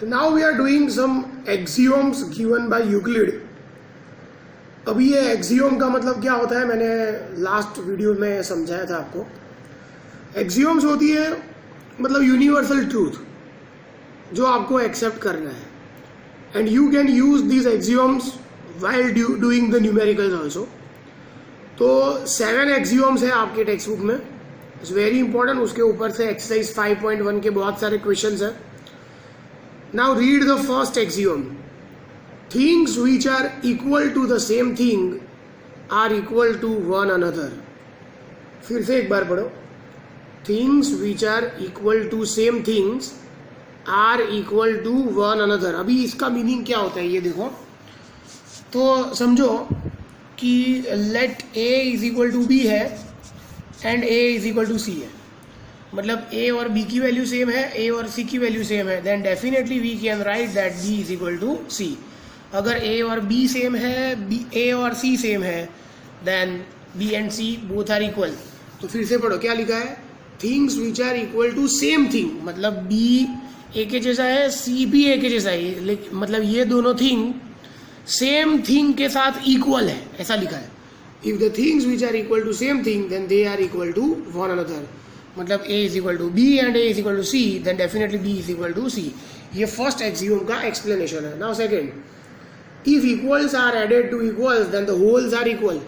Now we are doing some axioms given by Euclid. अभी ये axiom का मतलब क्या होता है मैंने लास्ट वीडियो में समझाया था आपको. एक्सियोम्स होती है मतलब यूनिवर्सल ट्रूथ जो आपको एक्सेप्ट करना है, and you can use these axioms while doing the numericals also. तो 7 एक्सियोम्स है आपके टेक्स्ट बुक में. It's very important. उसके ऊपर से एक्सरसाइज 5.1 के बहुत सारे क्वेश्चंस हैं. Now read the first axiom. Things which are equal to the same thing are equal to one another. फिर से एक बार पढ़ो. Things which are equal to same things are equal to one another. अभी इसका meaning क्या होता है ये देखो. तो समझो कि let A is equal to B है and A is equal to C है. मतलब A और B की वैल्यू सेम है, A और C की वैल्यू सेम है, then definitely we can write that B is equal to C. अगर A और B सेम है, A और C सेम है, then B and C both are equal. तो फिर से पढ़ो क्या लिखा है. Things which are equal to same thing, मतलब B A के जैसा है, C भी A के जैसा है, मतलब ये दोनों थिंग सेम थिंग के साथ इक्वल है, ऐसा लिखा है. If the things which are equal to same thing then they are equal to one another. मतलब A is equal to B and A is equal to C, then definitely B is equal to C. ये first axiom का explanation है. Now second, if equals are added to equals then the wholes are equal.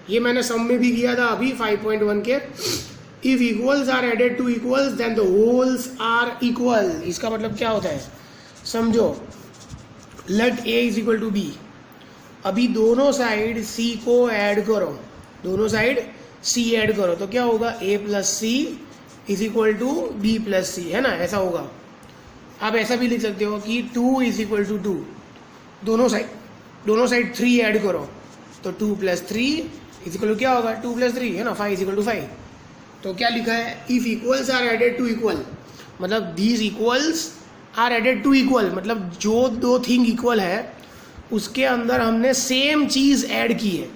ये मैंने सम में भी किया था अभी 5.1 के. If equals are added to equals then the wholes are equal. इसका मतलब क्या होता है समझो. Let A is equal to B. अभी दोनों साइड C को ऐड करो, दोनों साइड C ऐड करो तो क्या होगा. A plus C is equal to B plus C, है ना, ऐसा होगा. आप ऐसा भी लिख सकते हो कि 2 इज इक्वल टू 2. दोनों साइड 3 ऐड करो तो 2 प्लस 3 इज इक्वल टू क्या होगा 2 प्लस 3, है ना, 5 इज इक्वल टू 5. तो क्या लिखा है. If equals are added to equal, मतलब these equals are added to equal, मतलब जो दो थिंग इक्वल है उसके अंदर हमने सेम चीज ऐड की है.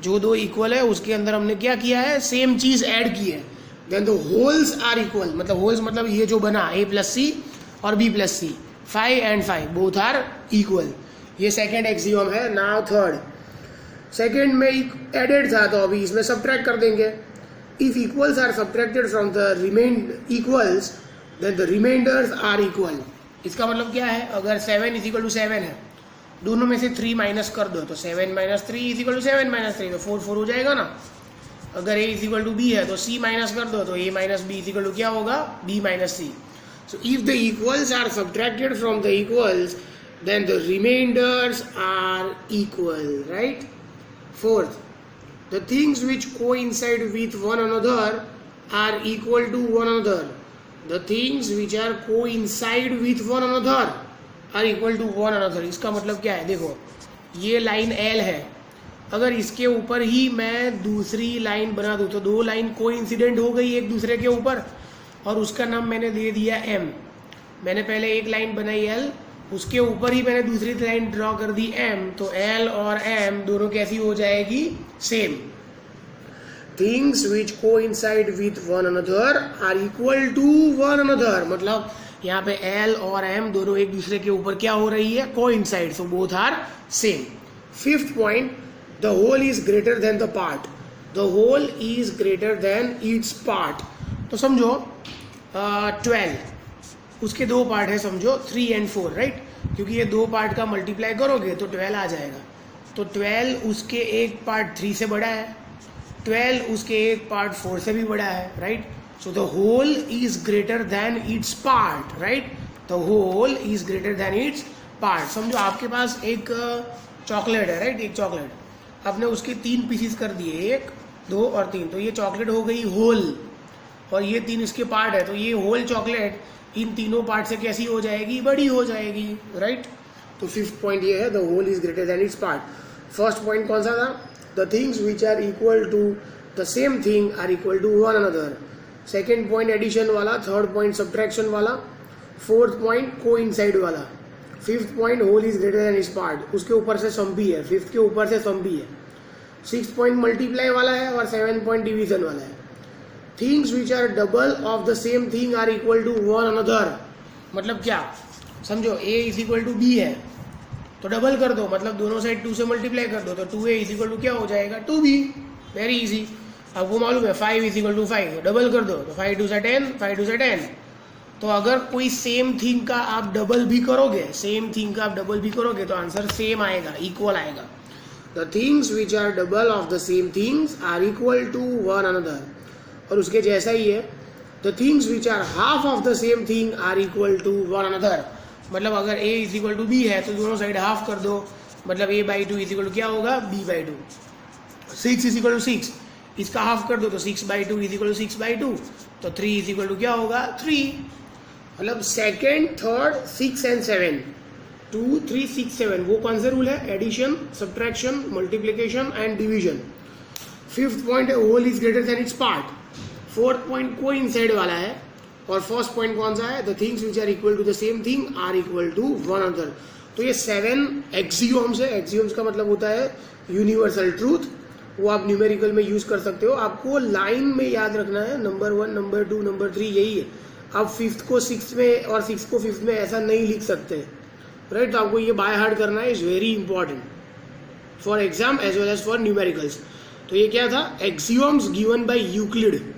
जो दो इक्वल है उसके अंदर हमने क्या किया है, सेम चीज ऐड की है. Then the wholes are equal, मतलब होल्स मतलब ये जो बना A प्लस C और B plus C, 5 and 5 both are equal. ये सेकेंड एक्सियोम है. Now third. सेकेंड में एडेड था तो अभी इसमें सब्ट्रैक्ट कर देंगे. If equals are subtracted from the remained equals then the remainders are equal. इसका मतलब क्या है. अगर 7 इज इक्वल टू 7 है, दोनों में से 3 माइनस कर दो तो 7 minus 3 is equal to 7 minus 3, तो 4 हो जाएगा ना. अगर A is equal to B है तो C माइनस कर दो तो A minus B is equal to क्या होगा, B minus C. So if the equals are subtracted from the equals then the remainders are equal, right. Fourth, the things which coincide with one another are equal to one another. The things which are coincide with one another are equal to one another. इसका मतलब क्या है. देखो ये line L है, अगर इसके ऊपर ही मैं दूसरी लाइन बना दूं तो दो लाइन कोइंसिडेंट हो गई एक दूसरे के ऊपर, और उसका नाम मैंने दे दिया M. मैंने पहले एक लाइन बनाई L, उसके ऊपर ही मैंने दूसरी लाइन ड्रॉ कर दी M, तो L और M दोनों कैसी हो जाएगी, same. Things which coincide with one another are equal to one another, मतलब यहाँ पे L और M दोनों एक दूसरे के ऊपर क्या हो रही है, coincide, so both are same. Fifth point, the whole is greater than the part. The whole is greater than its part. तो समझो 12, उसके दो पार्ट है समझो 3 एंड 4, राइट. क्योंकि ये दो पार्ट का मल्टीप्लाई करोगे तो 12 आ जाएगा. तो 12 उसके एक पार्ट 3 से बड़ा है, 12 उसके एक पार्ट 4 से भी बड़ा है, right. So the whole is greater than its part, right? The whole is greater than its part. समझो आपके पास एक चॉकलेट है, राइट. एक चॉकलेट आपने उसके 3 पीसीस कर दिए, 1 2 और 3, तो ये चॉकलेट हो गई होल, और ये 3 इसके पार्ट है, तो ये होल चॉकलेट इन तीनों पार्ट से कैसी हो जाएगी, बड़ी हो जाएगी, राइट. तो फिफ्थ पॉइंट ये है, the whole is greater than its part. First point कौन सा था. The things which are equal to the same thing are equal to one another. Second point addition वाला, थर्ड पॉइंट सब्ट्रैक्शन वाला, fourth point coincide वाला, fifth point whole is greater than its part. उसके ऊपर से सम भी है, fifth के ऊपर से सम भी है. सिक्स्थ पॉइंट मल्टीप्लाई वाला है और 7 पॉइंट डिवीजन वाला है. Things which are double of the same thing are equal to one another. मतलब क्या, समझो a is equal to B है तो डबल कर दो, मतलब दोनों साइड 2 से मल्टीप्लाई कर दो, तो 2a इज इक्वल टू क्या हो जाएगा 2b। Very easy. आपको मालूम है 5 इज इक्वल टू 5, डबल कर दो तो 5 2 से 10, 5 2 से 10। तो अगर कोई सेम थिंग का आप डबल भी करोगे, तो आंसर सेम आएगा, इक्वल आएगा। The things which are double of the same things are equal to one another, और उसके जैसा ही है the things which are half of the same thing are equal to one another. मतलब अगर a is equal to B है तो दोनों साइड हाफ कर दो, मतलब a/2 इज इक्वल टू क्या होगा b/2। 6 इज इक्वल टू 6, इसका हाफ कर दो तो 6/2 इज इक्वल टू 6/2, तो 3 इज इक्वल टू क्या होगा 3। मतलब सेकेंड, थर्ड, 6 एंड 7, 2 3 6 7 वो कौन सा रूल है? Addition, subtraction, multiplication and division. Fifth point है whole is greater than its part. Fourth point को इनसाइड वाला है, और फर्स्ट पॉइंट कौन सा है? The things which are equal to the same thing are equal to one another. तो ये 7 एक्सियोम्स है। एक्सियोम्स का मतलब होता है यूनिवर्सल ट्रूथ, वो आप न्यूमेरिकल में यूज कर सकते हो। आपको लाइन में याद रखना है, नंबर 1, नंबर 2, नंबर 3 यही है। आप 5th को 6th में और 6th को 5th में ऐसा नहीं लिख सकते, राइट? तो आपको ये बाय हार्ट करना है, is very important for exam as well as for numericals. तो ये क्या था? Axioms given by Euclid.